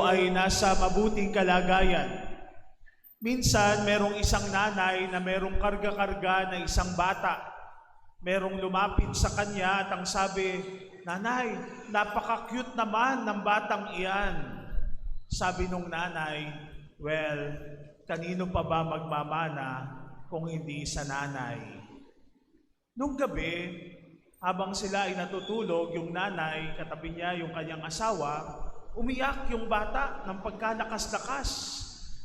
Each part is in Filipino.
tayo ay nasa mabuting kalagayan. Minsan, merong isang nanay na merong karga-karga na isang bata. Merong lumapit sa kanya at ang sabi, "Nanay, napaka-cute naman ng batang iyan." Sabi nung nanay, "Well, kanino pa ba magmamana kung hindi sa nanay?" Nung gabi, habang sila ay natutulog, yung nanay, katabi niya yung kanyang asawa, umiyak yung bata ng pagkalakas-lakas.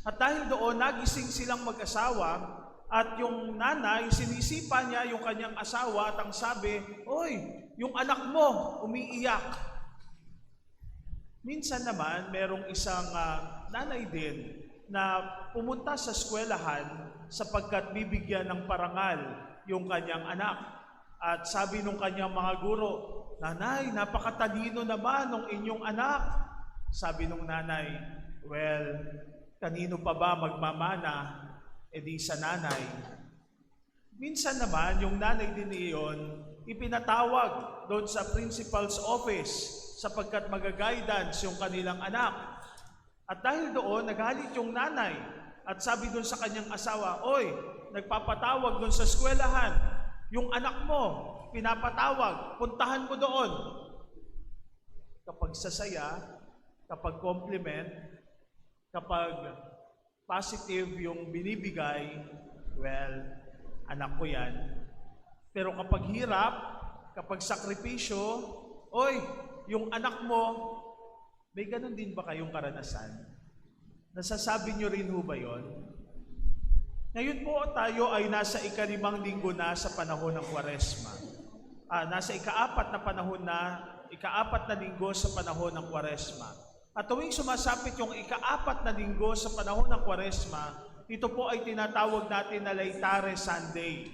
At dahil doon, nagising silang mag-asawa at yung nanay, sinisipa niya yung kanyang asawa at ang sabi, "Oy, yung anak mo umiiyak." Minsan naman, merong isang nanay din na pumunta sa eskwelahan sapagkat bibigyan ng parangal yung kanyang anak. At sabi nung kanyang mga guro, "Nanay, napakatalino naman ng inyong anak." Sabi nung nanay, "Well, kanino pa ba magmamana? E di sa nanay." Minsan naman, yung nanay din iyon, ipinatawag doon sa principal's office sapagkat mag-guidance yung kanilang anak. At dahil doon, nagalit yung nanay at sabi doon sa kanyang asawa, "Oy, nagpapatawag doon sa eskwelahan. Yung anak mo, pinapatawag, puntahan mo doon." Kapag sasaya, kapag compliment, kapag positive yung binibigay, well, anak ko yan. Pero kapag hirap, kapag sakripisyo, "Oy, yung anak mo," may ganun din ba kayong karanasan? Nasasabi nyo rin ho ba yun? Ngayon po tayo ay nasa ika-5 linggo na sa panahon ng Kwaresma. Nasa ika-4 na linggo sa panahon ng Kwaresma. At tuwing sumasapit yung ika-4 na linggo sa panahon ng Kwaresma, ito po ay tinatawag natin na Laetare Sunday.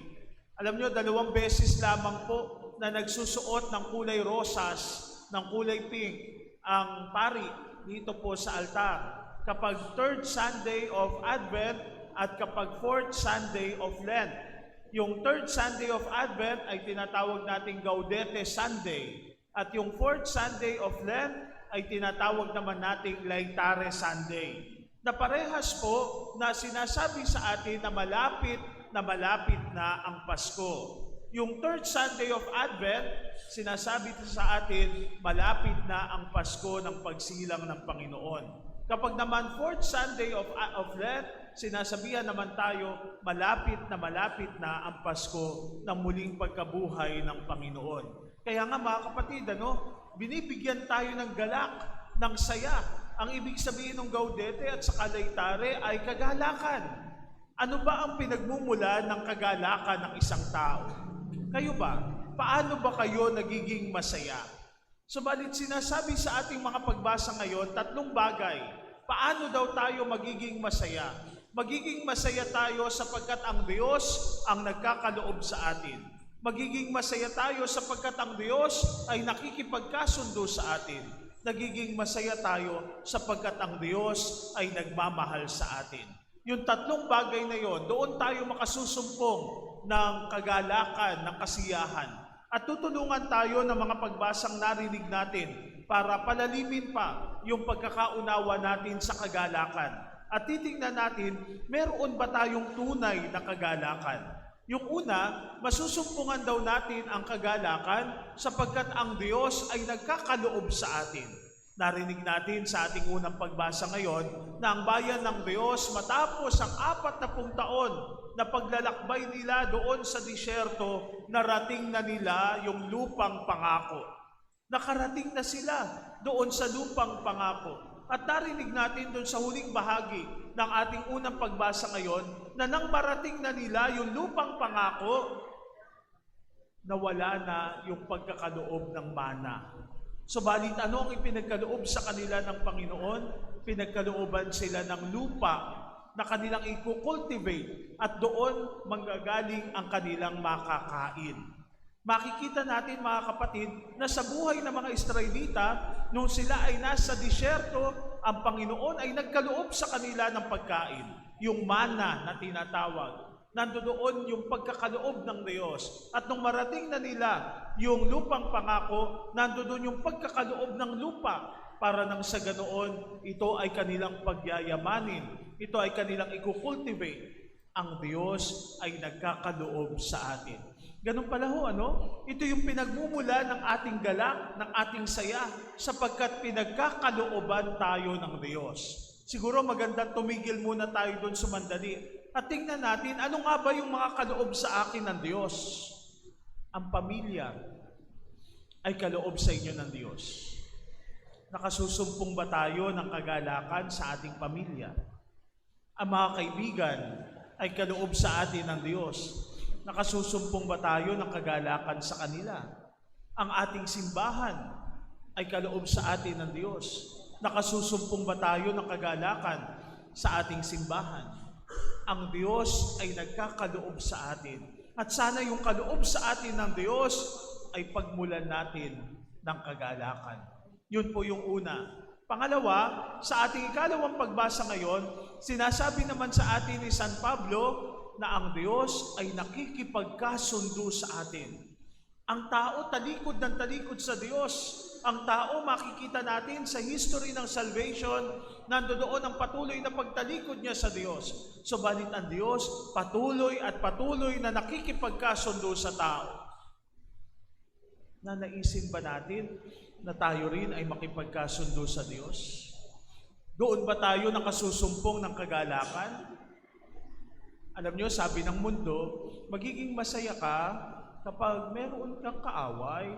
Alam nyo, 2 beses lamang po na nagsusuot ng kulay rosas, ng kulay pink, ang pari dito po sa altar. Kapag 3rd Sunday of Advent, at kapag 4th Sunday of Lent. Yung 3rd Sunday of Advent ay tinatawag nating Gaudete Sunday. At yung 4th Sunday of Lent ay tinatawag naman nating Laetare Sunday. Na parehas po na sinasabi sa atin na malapit na ang Pasko. Yung 3rd Sunday of Advent, sinasabi sa atin malapit na ang Pasko ng pagsilang ng Panginoon. Kapag naman 4th Sunday of Lent, sinasabihan naman tayo, malapit na ang Pasko ng muling pagkabuhay ng Panginoon. Kaya nga mga kapatid, binibigyan tayo ng galak, ng saya. Ang ibig sabihin ng Gaudete at sa Laetare ay kagalakan. Ano ba ang pinagmumula ng kagalakan ng isang tao? Kayo ba? Paano ba kayo nagiging masaya? Subalit sinasabi sa ating mga pagbasa ngayon, 3 bagay. Paano daw tayo magiging masaya? Magiging masaya tayo sapagkat ang Diyos ang nagkakaloob sa atin. Magiging masaya tayo sapagkat ang Diyos ay nakikipagkasundo sa atin. Nagiging masaya tayo sapagkat ang Diyos ay nagmamahal sa atin. Yung 3 bagay na yon, doon tayo makasusumpong ng kagalakan, ng kasiyahan. At tutulungan tayo ng mga pagbasang narinig natin para palalimin pa yung pagkakaunawa natin sa kagalakan. At titingnan natin, meron ba tayong tunay na kagalakan? Yung una, masusumpungan daw natin ang kagalakan sapagkat ang Diyos ay nagkakaloob sa atin. Narinig natin sa ating unang pagbasa ngayon na ang bayan ng Diyos matapos ang 40 taon na paglalakbay nila doon sa disyerto, narating na nila yung lupang pangako. Nakarating na sila doon sa lupang pangako. At narinig natin doon sa huling bahagi ng ating unang pagbasa ngayon na nang marating na nila yung lupang pangako, nawala na yung pagkakaloob ng mana. Subalit ano ang ipinagkaloob sa kanila ng Panginoon? Pinagkalooban sila ng lupa na kanilang i-cultivate at doon manggagaling ang kanilang makakain. Makikita natin mga kapatid na sa buhay ng mga Israelita, nung sila ay nasa disyerto, ang Panginoon ay nagkaloob sa kanila ng pagkain. Yung mana na tinatawag. Nandoon yung pagkakaloob ng Diyos. At nung marating na nila yung lupang pangako, nandoon yung pagkakaloob ng lupa. para nang sa ganoon, ito ay kanilang pagyayamanin, ito ay kanilang i-cultivate. Ang Diyos ay nagkakaloob sa atin. Ganun pala ho, ano? Ito yung pinagmumula ng ating galak, ng ating saya, sapagkat pinagkakalooban tayo ng Diyos. Siguro magandang tumigil muna tayo doon sumandali at tingnan natin, ano nga ba yung mga kaloob sa akin ng Diyos? Ang pamilya ay kaloob sa inyo ng Diyos. Nakasusumpong ba tayo ng kagalakan sa ating pamilya? Ang mga kaibigan ay kaloob sa atin ng Diyos. Nakasusumpong ba tayo ng kagalakan sa kanila? Ang ating simbahan ay kaloob sa atin ng Diyos. Nakasusumpong ba tayo ng kagalakan sa ating simbahan? Ang Diyos ay nagkakaloob sa atin. At sana yung kaloob sa atin ng Diyos ay pagmulan natin ng kagalakan. Yun po yung una. Pangalawa, sa ating ikalawang pagbasa ngayon, sinasabi naman sa atin ni San Pablo na ang Diyos ay nakikipagkasundo sa atin. Ang tao talikod ng talikod sa Diyos. Ang tao makikita natin sa history ng salvation, nandoon ang patuloy na pagtalikod niya sa Diyos. Subalit ang Diyos patuloy at patuloy na nakikipagkasundo sa tao. Nanaisin ba natin na tayo rin ay makipagkasundo sa Diyos? Doon ba tayo nakasusumpong ng kagalakan? Alam nyo, sabi ng mundo, magiging masaya ka kapag meron kang kaaway.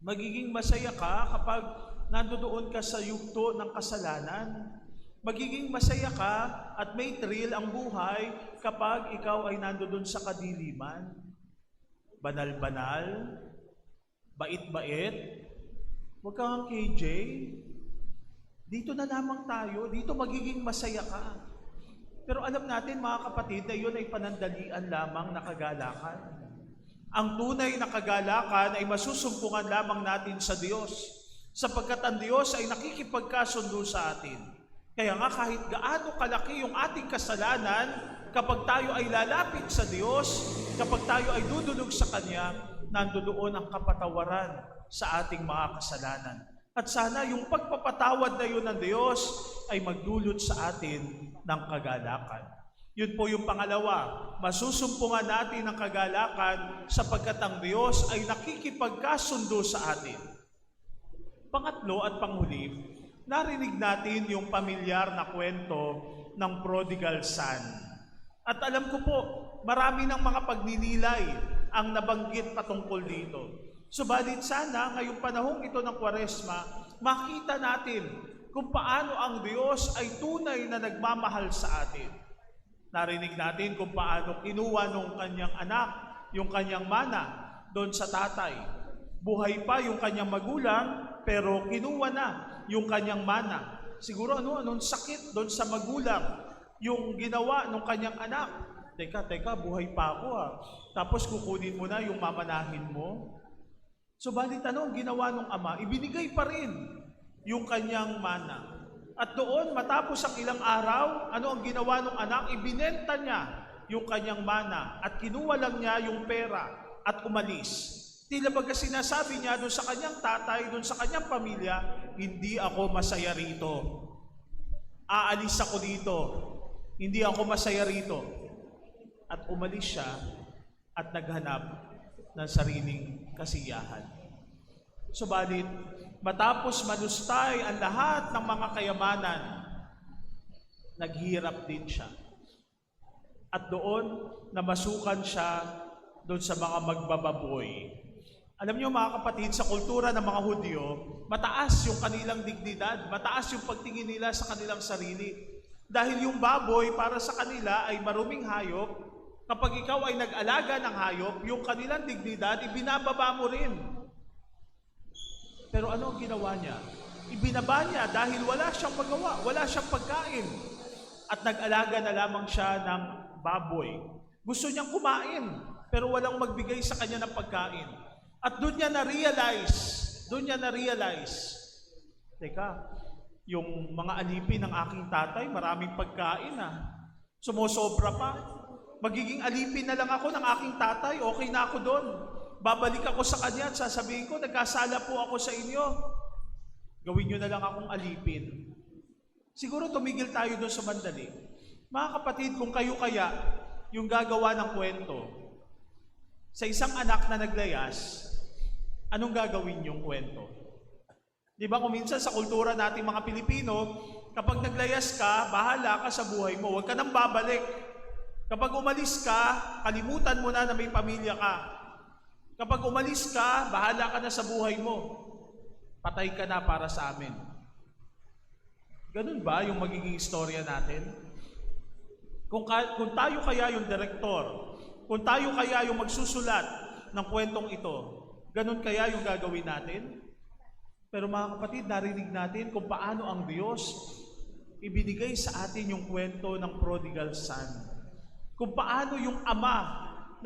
Magiging masaya ka kapag nandoon ka sa yugto ng kasalanan. Magiging masaya ka at may thrill ang buhay kapag ikaw ay nandoon sa kadiliman. Banal-banal, bait-bait. Huwag kang KJ. Dito na lamang tayo. Dito magiging masaya ka. Pero alam natin mga kapatid na yun ay panandalian lamang na kagalakan. Ang tunay na kagalakan ay masusumpungan lamang natin sa Diyos. Sapagkat ang Diyos ay nakikipagkasundo sa atin. Kaya nga kahit gaano kalaki yung ating kasalanan, kapag tayo ay lalapit sa Diyos, kapag tayo ay dudulog sa Kanya, nandoon ang kapatawaran sa ating mga kasalanan. At sana yung pagpapatawad na yun ng Diyos ay magdulot sa atin ng kagalakan. Yun po yung pangalawa, masusumpungan natin ang kagalakan sapagkat ang Diyos ay nakikipagkasundo sa atin. Pangatlo at panghuli, narinig natin yung pamilyar na kwento ng prodigal son. At alam ko po, marami ng mga pagninilay ang nabanggit patungkol dito. Subalit sana ngayong panahong ito ng Kwaresma, makita natin kung paano ang Diyos ay tunay na nagmamahal sa atin. Narinig natin kung paano kinuha nung kanyang anak, yung kanyang mana, doon sa tatay. Buhay pa yung kanyang magulang, pero kinuha na yung kanyang mana. Siguro anong sakit doon sa magulang, yung ginawa nung kanyang anak. Teka, buhay pa ako Tapos kukunin mo na yung mamanahin mo. Subalit ang ginawa ng ama? Ibinigay pa rin yung kanyang mana. At doon, matapos ang ilang araw, ano ang ginawa ng anak? Ibinenta niya yung kanyang mana at kinuha lang niya yung pera at umalis. Tila baga sinasabi niya doon sa kanyang tatay, doon sa kanyang pamilya, hindi ako masaya rito. Aalis ako dito. Hindi ako masaya rito. At umalis siya at naghanap ng sariling kasiyahan. Subalit, matapos malustay ang lahat ng mga kayamanan, naghirap din siya. At doon, namasukan siya doon sa mga magbababoy. Alam niyo mga kapatid, sa kultura ng mga Hudyo, mataas yung kanilang dignidad, mataas yung pagtingin nila sa kanilang sarili. Dahil yung baboy para sa kanila ay maruming hayop, kapag ikaw ay nag-alaga ng hayop, yung kanilang dignidad, ibinababa mo rin. Pero ano ang ginawa niya? Ibinaba niya dahil wala siyang magawa, wala siyang pagkain. At nag-alaga na lamang siya ng baboy. Gusto niyang kumain, pero walang magbigay sa kanya ng pagkain. At doon niya na-realize, teka, yung mga alipin ng aking tatay, maraming pagkain Sumosobra pa. Magiging alipin na lang ako ng aking tatay, okay na ako doon. Babalik ako sa kanya at sasabihin ko, nagkasala po ako sa inyo. Gawin nyo na lang akong alipin. Siguro tumigil tayo doon sa mandali. Mga kapatid, kung kayo kaya yung gagawa ng kwento sa isang anak na naglayas, anong gagawin yung kwento? Di ba kung minsan sa kultura nating mga Pilipino, kapag naglayas ka, bahala ka sa buhay mo. Huwag ka nang babalik. Kapag umalis ka, kalimutan mo na may pamilya ka. Kapag umalis ka, bahala ka na sa buhay mo. Patay ka na para sa amin. Ganun ba yung magiging istorya natin? Kung tayo kaya yung direktor, kung tayo kaya yung magsusulat ng kwentong ito, ganun kaya yung gagawin natin? Pero mga kapatid, narinig natin kung paano ang Diyos ibinigay sa atin yung kwento ng prodigal son. Kung paano yung ama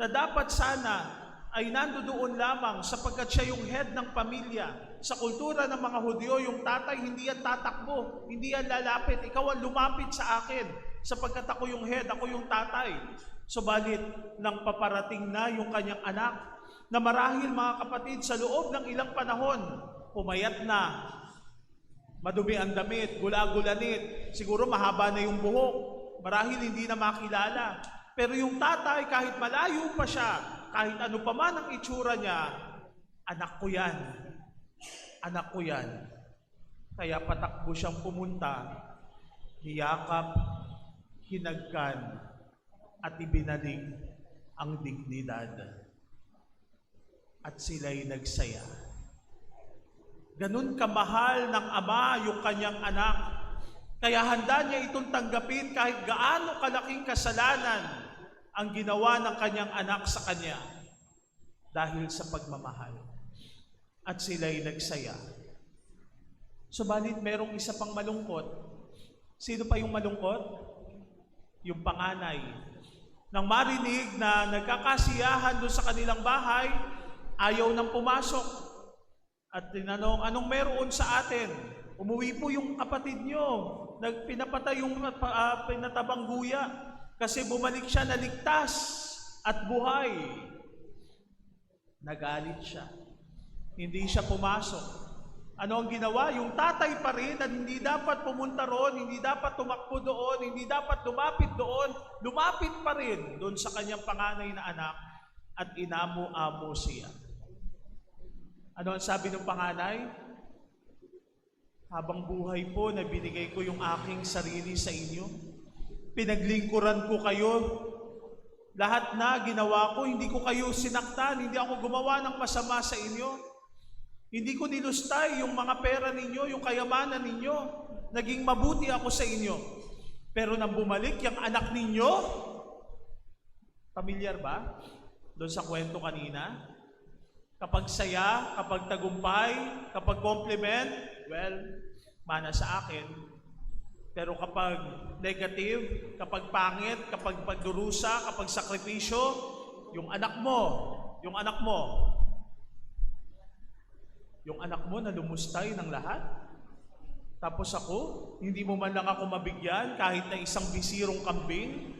na dapat sana ay nandoon lamang sapagkat siya yung head ng pamilya. Sa kultura ng mga Hudyo, yung tatay hindi yan tatakbo, hindi yan lalapit. Ikaw ang lumapit sa akin sapagkat ako yung head, ako yung tatay. Subalit, nang paparating na yung kanyang anak, na marahil mga kapatid, sa loob ng ilang panahon, pumayat na, madumi ang damit, gula-gulanit, siguro mahaba na yung buhok, marahil hindi na makilala. Pero yung tatay, kahit malayo pa siya, kahit ano pa man ang itsura niya, anak ko yan. Anak ko yan. Kaya patakbo siyang pumunta, niyakap, hinagkan, at ibinalig ang dignidad. At sila'y nagsaya. Ganun kamahal ng ama yung kanyang anak. Kaya handa niya itong tanggapin kahit gaano kalaking kasalanan ang ginawa ng kanyang anak sa kanya dahil sa pagmamahal. At sila'y nagsaya. Subalit merong isa pang malungkot. Sino pa yung malungkot? Yung panganay. Nang marinig na nagkakasiyahan doon sa kanilang bahay, ayaw nang pumasok. At tinanong, anong meron sa atin? Umuwi po yung kapatid nyo. Pinapatay yung pinatabang guya. Kasi bumalik siya na ligtas at buhay. Nagalit siya. Hindi siya pumasok. Ano ang ginawa? Yung tatay pa rin na hindi dapat pumunta roon, hindi dapat tumakbo doon, hindi dapat lumapit doon, lumapit pa rin doon sa kanyang panganay na anak at inamo-amo siya. Ano ang sabi ng panganay? Habang buhay po na binigay ko yung aking sarili sa inyo, pinaglingkuran ko kayo, lahat na ginawa ko, hindi ko kayo sinaktan, hindi ako gumawa ng masama sa inyo. Hindi ko nilustay yung mga pera ninyo, yung kayamanan ninyo. Naging mabuti ako sa inyo. Pero nang bumalik yung anak ninyo, familiar ba? Doon sa kwento kanina, kapag saya, kapag tagumpay, kapag compliment, well, mana sa akin. Pero kapag negative, kapag pangit, kapag pagdurusa, kapag sakripisyo, yung anak mo na lumustay ng lahat. Tapos ako, hindi mo man lang ako mabigyan kahit na isang bisirong kambing.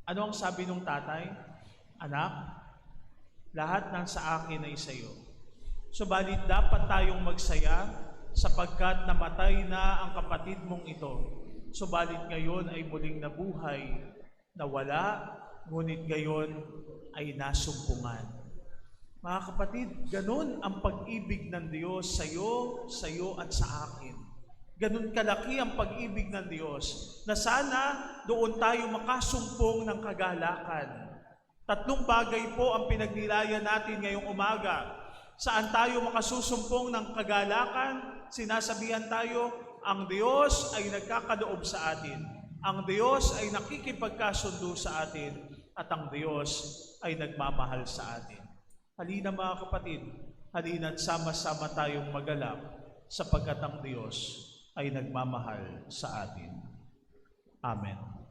Ano ang sabi ng tatay? Anak, lahat ng sa akin ay sa iyo. Subalit dapat tayong magsaya sapagkat namatay na ang kapatid mong ito. Subalit ngayon ay muling nabuhay, nawala, ngunit ngayon ay nasumpungan. Mga kapatid, ganun ang pag-ibig ng Diyos sa iyo at sa akin. Ganun kalaki ang pag-ibig ng Diyos na sana doon tayo makasumpong ng kagalakan. Tatlong bagay po ang pinagnilayan natin ngayong umaga. Saan tayo makasusumpong ng kagalakan? Sinasabihan tayo, ang Diyos ay nagkakaloob sa atin. Ang Diyos ay nakikipagkasundo sa atin. At ang Diyos ay nagmamahal sa atin. Halina mga kapatid, halina't sama-sama tayong magalak sapagkat ang Diyos ay nagmamahal sa atin. Amen.